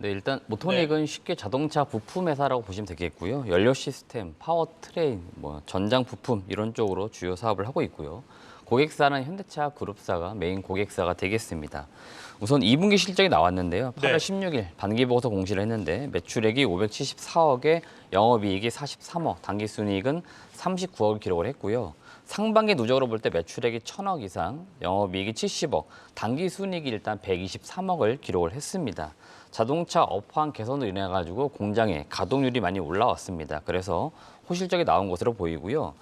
네, 일단 모토닉은 쉽게 자동차 부품 회사라고 보시면 되겠고요. 연료 시스템, 파워트레인, 전장 부품 이런 쪽으로 주요 사업을 하고 있고요. 고객사는 현대차 그룹사가 메인 고객사가 되겠습니다. 우선 2분기 실적이 나왔는데요. 8월 네. 16일 반기 보고서 공시를 했는데 매출액이 574억에 영업이익이 43억, 당기순이익은 39억을 기록을 했고요. 상반기 누적으로 볼 때 매출액이 1,000억 이상, 영업이익이 70억, 당기순이익이 일단 123억을 기록을 했습니다. 자동차 업황 개선으로 인해 가지고 공장의 가동률이 많이 올라왔습니다. 그래서 호실적이 나온 것으로 보이고요.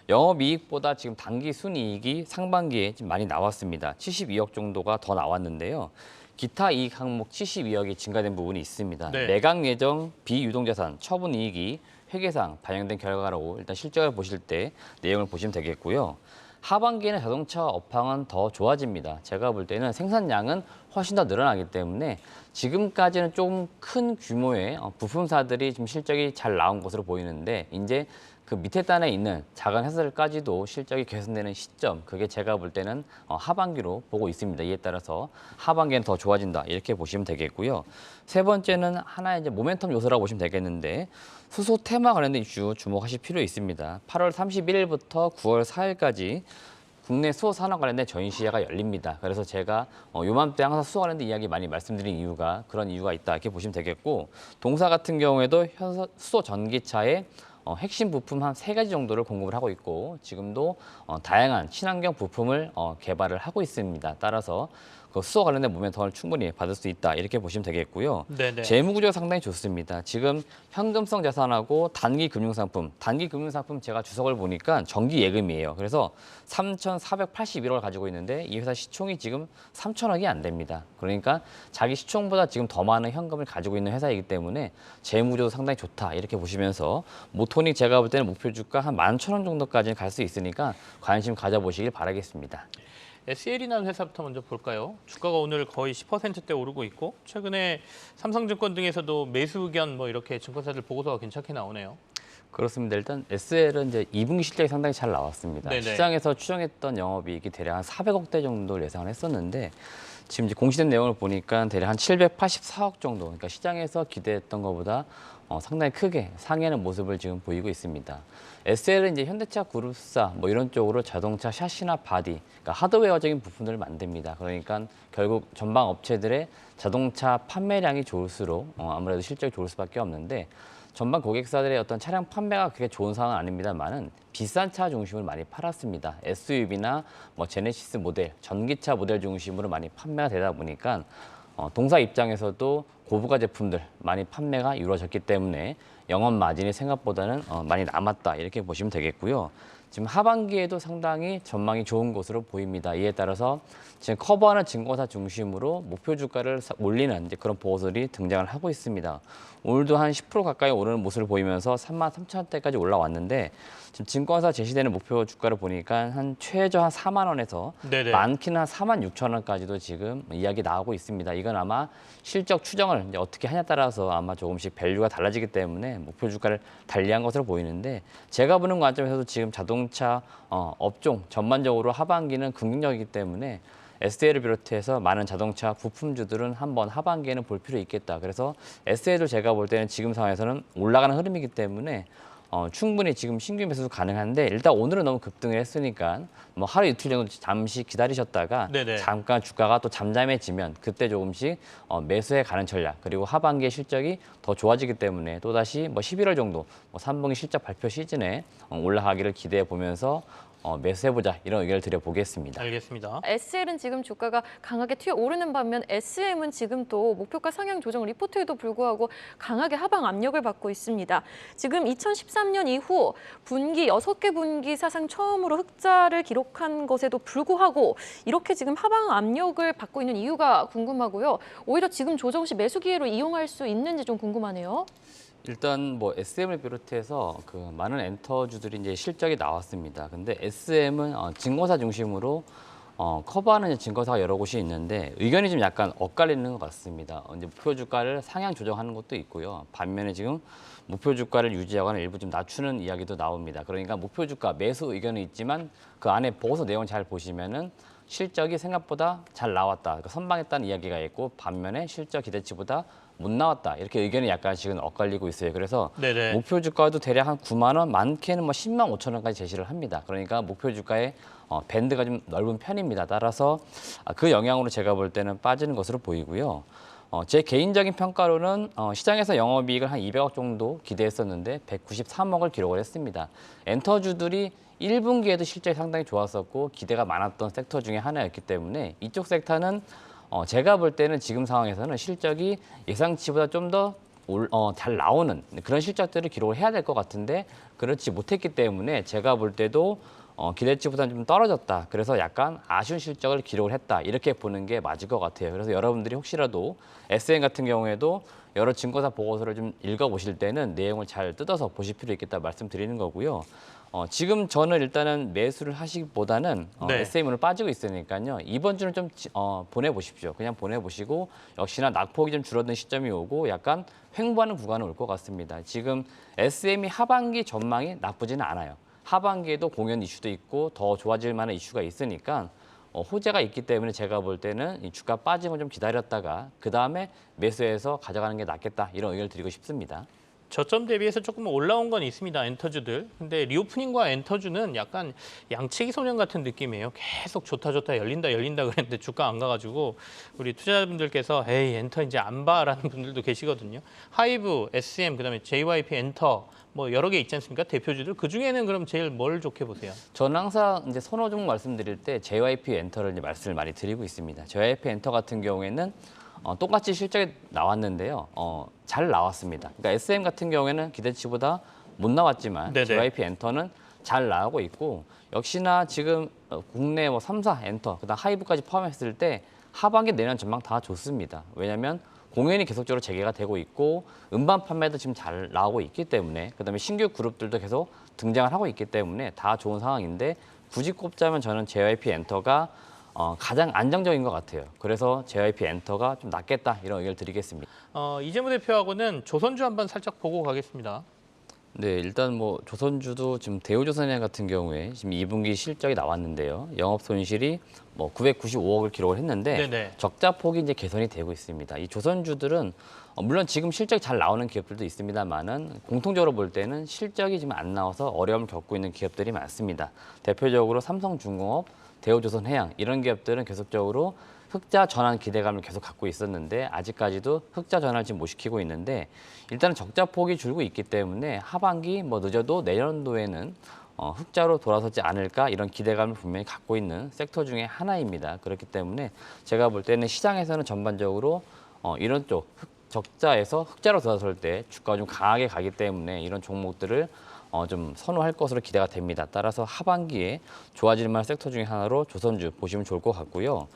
영업이익보다 지금 당기순이익이 상반기에 좀 많이 나왔습니다. 72억 정도가 더 나왔는데요. 기타 이익 항목 72억이 증가된 부분이 있습니다. 네. 매각 예정 비유동자산 처분 이익이 회계상 반영된 결과라고 일단 실적을 보실 때 내용을 보시면 되겠고요. 하반기에는 자동차 업황은 더 좋아집니다. 제가 볼 때는 생산량은 훨씬 더 늘어나기 때문에 지금까지는 좀 큰 규모의 부품사들이 좀 실적이 잘 나온 것으로 보이는데 이제 그 밑에 단에 있는 작은 회사들까지도 실적이 개선되는 시점, 그게 제가 볼 때는 하반기로 보고 있습니다. 이에 따라서 하반기에는 더 좋아진다 이렇게 보시면 되겠고요. 세 번째는 하나의 이제 모멘텀 요소라고 보시면 되겠는데 수소 테마 관련된 이슈 주목하실 필요 있습니다. 8월 31일부터 9월 4일까지 국내 수소 산업 관련된 전시회가 열립니다. 그래서 제가 요맘때 항상 수소 관련된 이야기 많이 말씀드린 이유가 그런 이유가 있다 이렇게 보시면 되겠고, 동사 같은 경우에도 수소 전기차에 핵심 부품 한 3가지 정도를 공급을 하고 있고 지금도 다양한 친환경 부품을 개발을 하고 있습니다. 따라서 그 수소 관련된 모멘텀을 충분히 받을 수 있다 이렇게 보시면 되겠고요. 네네. 재무 구조가 상당히 좋습니다. 지금 현금성 자산하고 단기 금융상품 제가 주석을 보니까 정기 예금이에요. 그래서 3,481억을 가지고 있는데 이 회사 시총이 지금 3천억이 안 됩니다. 그러니까 자기 시총보다 지금 더 많은 현금을 가지고 있는 회사이기 때문에 재무 구조도 상당히 좋다 이렇게 보시면서 모토닉 제가 볼 때는 목표 주가 한 11,000원 정도까지는 갈 수 있으니까 관심 가져보시길 바라겠습니다. SL이라는 회사부터 먼저 볼까요? 주가가 오늘 거의 10%대 오르고 있고 최근에 삼성증권 등에서도 매수 의견 이렇게 증권사들 보고서가 괜찮게 나오네요. 그렇습니다. 일단 SL은 이제 2분기 실적이 상당히 잘 나왔습니다. 네네. 시장에서 추정했던 영업이익이 대략 한 400억대 정도를 예상을 했었는데 지금 이제 공시된 내용을 보니까 대략 한 784억 정도, 그러니까 시장에서 기대했던 것보다 상당히 크게 상회하는 모습을 지금 보이고 있습니다. SL은 이제 현대차 그룹사 이런 쪽으로 자동차 샤시나 바디, 그러니까 하드웨어적인 부품들을 만듭니다. 그러니까 결국 전방 업체들의 자동차 판매량이 좋을수록 아무래도 실적이 좋을 수밖에 없는데 전방 고객사들의 어떤 차량 판매가 그렇게 좋은 상황은 아닙니다만은 비싼 차 중심으로 많이 팔았습니다. SUV나 제네시스 모델, 전기차 모델 중심으로 많이 판매가 되다 보니까 동사 입장에서도 고부가 제품들 많이 판매가 이루어졌기 때문에 영업 마진이 생각보다는 많이 남았다 이렇게 보시면 되겠고요. 지금 하반기에도 상당히 전망이 좋은 것으로 보입니다. 이에 따라서 지금 커버하는 증권사 중심으로 목표 주가를 올리는 이제 그런 보고서들이 등장을 하고 있습니다. 오늘도 한 10% 가까이 오르는 모습을 보이면서 33,000원대까지 올라왔는데 지금 증권사 제시되는 목표 주가를 보니까 한 최저 한 4만 원에서 네네. 많게는 한 46,000원까지도 지금 이야기 나오고 있습니다. 이건 아마 실적 추정을 이제 어떻게 하냐에 따라서 아마 조금씩 밸류가 달라지기 때문에 목표 주가를 달리한 것으로 보이는데 제가 보는 관점에서도 지금 자동차 업종 전반적으로 하반기는 긍정적이기 때문에 SL을 비롯해서 많은 자동차 부품주들은 한번 하반기에는 볼 필요 있겠다. 그래서 SL을 제가 볼 때는 지금 상황에서는 올라가는 흐름이기 때문에 충분히 지금 신규 매수도 가능한데 일단 오늘은 너무 급등을 했으니까 하루 이틀 정도 잠시 기다리셨다가 네네. 잠깐 주가가 또 잠잠해지면 그때 조금씩 매수해 가는 전략, 그리고 하반기의 실적이 더 좋아지기 때문에 또다시 11월 정도 3분기 실적 발표 시즌에 올라가기를 기대해 보면서 매수해보자 이런 의견을 드려보겠습니다. 알겠습니다. SL은 지금 주가가 강하게 튀어오르는 반면 SM은 지금 또 목표가 상향 조정 리포트에도 불구하고 강하게 하방 압력을 받고 있습니다. 지금 2013년 이후 분기 6개 분기 사상 처음으로 흑자를 기록한 것에도 불구하고 이렇게 지금 하방 압력을 받고 있는 이유가 궁금하고요. 오히려 지금 조정 시 매수 기회로 이용할 수 있는지 좀 궁금하네요. 일단 SM을 비롯해서 그 많은 엔터주들이 이제 실적이 나왔습니다. 근데 SM은 증권사 중심으로 커버하는 이제 증권사가 여러 곳이 있는데 의견이 좀 약간 엇갈리는 것 같습니다. 이제 목표 주가를 상향 조정하는 것도 있고요. 반면에 지금 목표 주가를 유지하거나 일부 좀 낮추는 이야기도 나옵니다. 그러니까 목표 주가 매수 의견은 있지만 그 안에 보고서 내용 잘 보시면은 실적이 생각보다 잘 나왔다. 그러니까 선방했다는 이야기가 있고 반면에 실적 기대치보다 못 나왔다. 이렇게 의견이 약간씩은 엇갈리고 있어요. 그래서 네네. 목표 주가도 대략 한 9만 원, 많게는 뭐 10만 5천 원까지 제시를 합니다. 그러니까 목표 주가의 밴드가 좀 넓은 편입니다. 따라서 그 영향으로 제가 볼 때는 빠지는 것으로 보이고요. 제 개인적인 평가로는 시장에서 영업이익을 한 200억 정도 기대했었는데 193억을 기록을 했습니다. 엔터주들이 1분기에도 실적이 상당히 좋았었고 기대가 많았던 섹터 중에 하나였기 때문에 이쪽 섹터는 제가 볼 때는 지금 상황에서는 실적이 예상치보다 좀 더 잘 나오는 그런 실적들을 기록을 해야 될 것 같은데 그렇지 못했기 때문에 제가 볼 때도 기대치보다는 좀 떨어졌다. 그래서 약간 아쉬운 실적을 기록을 했다. 이렇게 보는 게 맞을 것 같아요. 그래서 여러분들이 혹시라도 SM 같은 경우에도 여러 증권사 보고서를 좀 읽어보실 때는 내용을 잘 뜯어서 보실 필요 있겠다 말씀드리는 거고요. 지금 저는 일단은 매수를 하시기보다는 네. SM으로 빠지고 있으니까요. 이번 주는 좀 보내보십시오. 그냥 보내보시고 역시나 낙폭이 좀 줄어든 시점이 오고 약간 횡보하는 구간은 올 것 같습니다. 지금 SM이 하반기 전망이 나쁘지는 않아요. 하반기에도 공연 이슈도 있고 더 좋아질 만한 이슈가 있으니까 호재가 있기 때문에 제가 볼 때는 이 주가 빠짐을 좀 기다렸다가 그다음에 매수해서 가져가는 게 낫겠다 이런 의견을 드리고 싶습니다. 저점 대비해서 조금 올라온 건 있습니다. 엔터주들. 근데 리오프닝과 엔터주는 약간 양치기 소년 같은 느낌이에요. 계속 좋다 열린다 그랬는데 주가 안 가가지고 우리 투자자분들께서 에이 엔터 이제 안 봐라는 분들도 계시거든요. 하이브, SM, 그다음에 JYP 엔터 뭐 여러 개 있지 않습니까? 대표주들. 그 중에는 그럼 제일 뭘 좋게 보세요? 저는 항상 이제 선호 종목 말씀드릴 때 JYP 엔터를 이제 말씀을 많이 드리고 있습니다. JYP 엔터 같은 경우에는 똑같이 실적이 나왔는데요. 잘 나왔습니다. 그러니까 SM 같은 경우에는 기대치보다 못 나왔지만 네네. JYP 엔터는 잘 나오고 있고 역시나 지금 국내 뭐 3사 엔터, 그다음 하이브까지 포함했을 때 하반기 내년 전망 다 좋습니다. 왜냐하면 공연이 계속적으로 재개가 되고 있고 음반 판매도 지금 잘 나오고 있기 때문에 그다음에 신규 그룹들도 계속 등장을 하고 있기 때문에 다 좋은 상황인데 굳이 꼽자면 저는 JYP 엔터가 가장 안정적인 것 같아요. 그래서 JYP 엔터가 좀 낫겠다 이런 의견을 드리겠습니다. 이재무 대표하고는 조선주 한번 살짝 보고 가겠습니다. 네, 일단 뭐 조선주도 지금 대우조선해양 같은 경우에 지금 2분기 실적이 나왔는데요. 영업 손실이 뭐 995억을 기록을 했는데 네네. 적자 폭이 이제 개선이 되고 있습니다. 이 조선주들은 물론 지금 실적이 잘 나오는 기업들도 있습니다만은 공통적으로 볼 때는 실적이 지금 안 나와서 어려움을 겪고 있는 기업들이 많습니다. 대표적으로 삼성중공업, 대우조선해양 이런 기업들은 계속적으로 흑자 전환 기대감을 계속 갖고 있었는데 아직까지도 흑자 전환을 지금 못 시키고 있는데 일단은 적자 폭이 줄고 있기 때문에 하반기 뭐 늦어도 내년도에는 흑자로 돌아서지 않을까 이런 기대감을 분명히 갖고 있는 섹터 중에 하나입니다. 그렇기 때문에 제가 볼 때는 시장에서는 전반적으로 이런 쪽 적자에서 흑자로 돌아설 때 주가가 좀 강하게 가기 때문에 이런 종목들을 좀 선호할 것으로 기대가 됩니다. 따라서 하반기에 좋아질 만한 섹터 중에 하나로 조선주 보시면 좋을 것 같고요.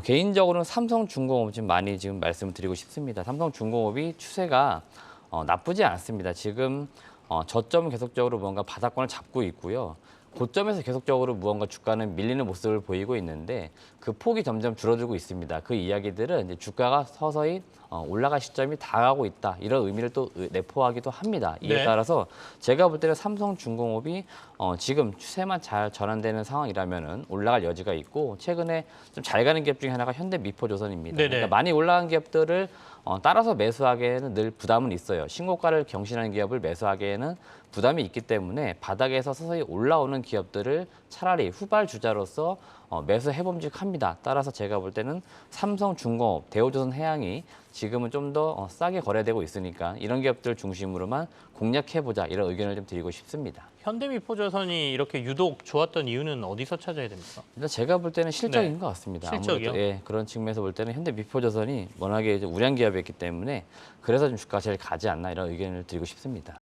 개인적으로는 삼성중공업 지금 많이 지금 말씀을 드리고 싶습니다. 삼성중공업이 추세가 나쁘지 않습니다. 지금 저점은 계속적으로 뭔가 바닥권을 잡고 있고요. 고점에서 계속적으로 무언가 주가는 밀리는 모습을 보이고 있는데 그 폭이 점점 줄어들고 있습니다. 그 이야기들은 이제 주가가 서서히 올라갈 시점이 다가오고 있다. 이런 의미를 또 내포하기도 합니다. 이에 네. 따라서 제가 볼 때는 삼성중공업이 지금 추세만 잘 전환되는 상황이라면은 올라갈 여지가 있고 최근에 좀 잘 가는 기업 중에 하나가 현대미포조선입니다. 네네. 그러니까 많이 올라간 기업들을 따라서 매수하기에는 늘 부담은 있어요. 신고가를 경신하는 기업을 매수하기에는 부담이 있기 때문에 바닥에서 서서히 올라오는 기업들을 차라리 후발주자로서 매수해봄직합니다. 따라서 제가 볼 때는 삼성중공업, 대우조선해양이 지금은 좀 더 싸게 거래되고 있으니까 이런 기업들 중심으로만 공략해보자 이런 의견을 좀 드리고 싶습니다. 현대미포조선이 이렇게 유독 좋았던 이유는 어디서 찾아야 됩니까? 일단 제가 볼 때는 실적인 네. 것 같습니다. 실적이요? 아무래도, 예, 그런 측면에서 볼 때는 현대미포조선이 워낙에 이제 우량 기업이었기 때문에 그래서 좀 주가가 제일 가지 않나 이런 의견을 드리고 싶습니다.